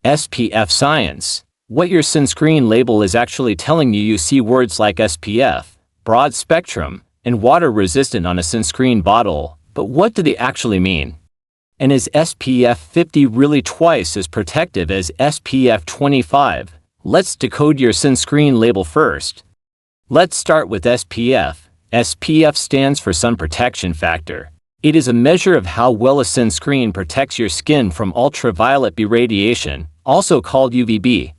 SPF science. What your sunscreen label is actually telling you. You see words like SPF, broad spectrum, and water resistant on a sunscreen bottle, but what do they actually mean? And is SPF 50 really twice as protective as SPF 25? Let's decode your sunscreen label first. Let's start with SPF. SPF stands for Sun Protection Factor. It is a measure of how well a sunscreen protects your skin from ultraviolet B radiation, also called UVB.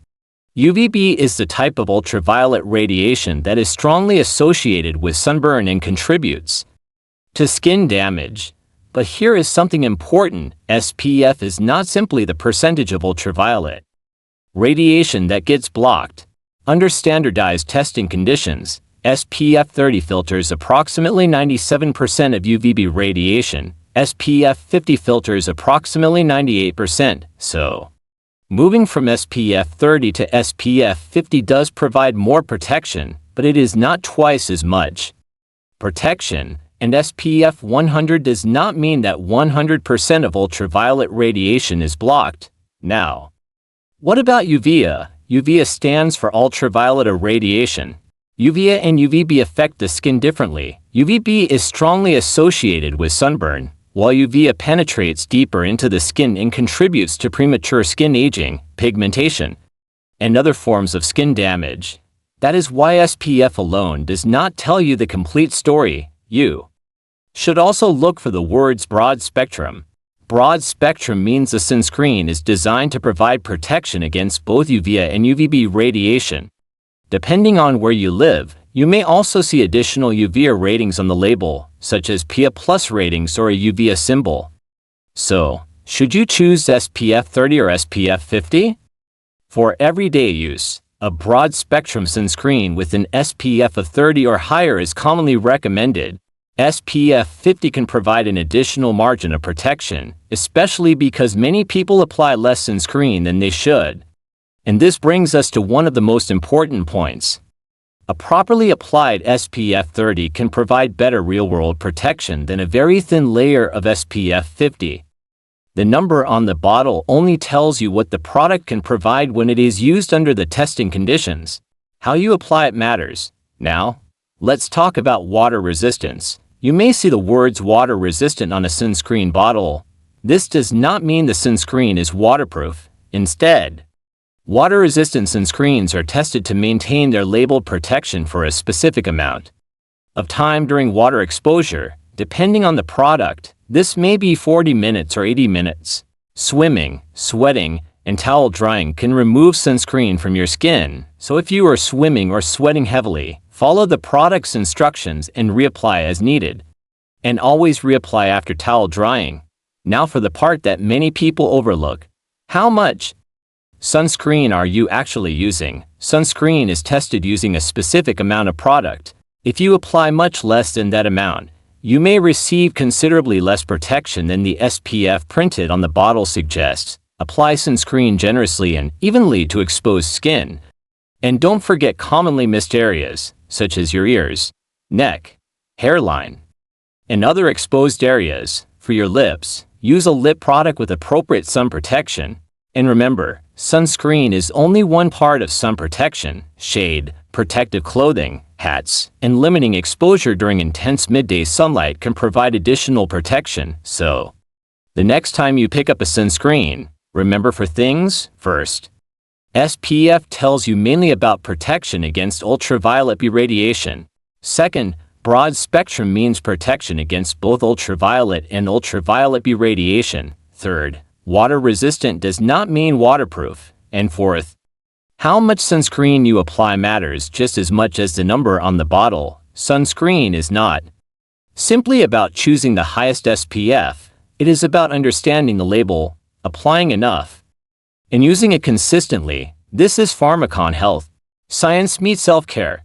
UVB is the type of ultraviolet radiation that is strongly associated with sunburn and contributes to skin damage. But here is something important: SPF is not simply the percentage of ultraviolet radiation that gets blocked. Under standardized testing conditions, SPF 30 filters approximately 97% of UVB radiation, SPF 50 filters approximately 98%, so moving from SPF 30 to SPF 50 does provide more protection, but it is not twice as much protection, and SPF 100 does not mean that 100% of ultraviolet radiation is blocked. Now, what about UVA? UVA stands for ultraviolet irradiation. UVA and UVB affect the skin differently. UVB is strongly associated with sunburn, while UVA penetrates deeper into the skin and contributes to premature skin aging, pigmentation, and other forms of skin damage. That is why SPF alone does not tell you the complete story. You should also look for the words broad spectrum. Broad spectrum means the sunscreen is designed to provide protection against both UVA and UVB radiation. Depending on where you live, you may also see additional UVA ratings on the label, such as PA+ ratings or a UVA symbol. So, should you choose SPF 30 or SPF 50? For everyday use, a broad-spectrum sunscreen with an SPF of 30 or higher is commonly recommended. SPF 50 can provide an additional margin of protection, especially because many people apply less sunscreen than they should. And this brings us to one of the most important points. A properly applied SPF 30 can provide better real-world protection than a very thin layer of SPF 50. The number on the bottle only tells you what the product can provide when it is used under the testing conditions. How you apply it matters. Now, let's talk about water resistance. You may see the words water resistant on a sunscreen bottle. This does not mean the sunscreen is waterproof. Instead, water-resistant sunscreens are tested to maintain their labeled protection for a specific amount of time during water exposure. Depending on the product, this may be 40 minutes or 80 minutes. Swimming, sweating, and towel drying can remove sunscreen from your skin, so if you are swimming or sweating heavily, follow the product's instructions and reapply as needed. And always reapply after towel drying. Now for the part that many people overlook. How much sunscreen are you actually using? Sunscreen is tested using a specific amount of product. If you apply much less than that amount, you may receive considerably less protection than the SPF printed on the bottle suggests. Apply sunscreen generously and evenly to exposed skin. And don't forget commonly missed areas, such as your ears, neck, hairline, and other exposed areas. For your lips, use a lip product with appropriate sun protection. And remember, sunscreen is only one part of sun protection. Shade, protective clothing, hats, and limiting exposure during intense midday sunlight can provide additional protection. So, the next time you pick up a sunscreen, remember four things. First, SPF tells you mainly about protection against ultraviolet B radiation. Second, broad spectrum means protection against both ultraviolet and ultraviolet B radiation. Third, water resistant does not mean waterproof. And fourth, how much sunscreen you apply matters just as much as the number on the bottle. Sunscreen is not simply about choosing the highest SPF. It is about understanding the label, applying enough, and using it consistently. This is PharmaconHealth. Science meets self-care.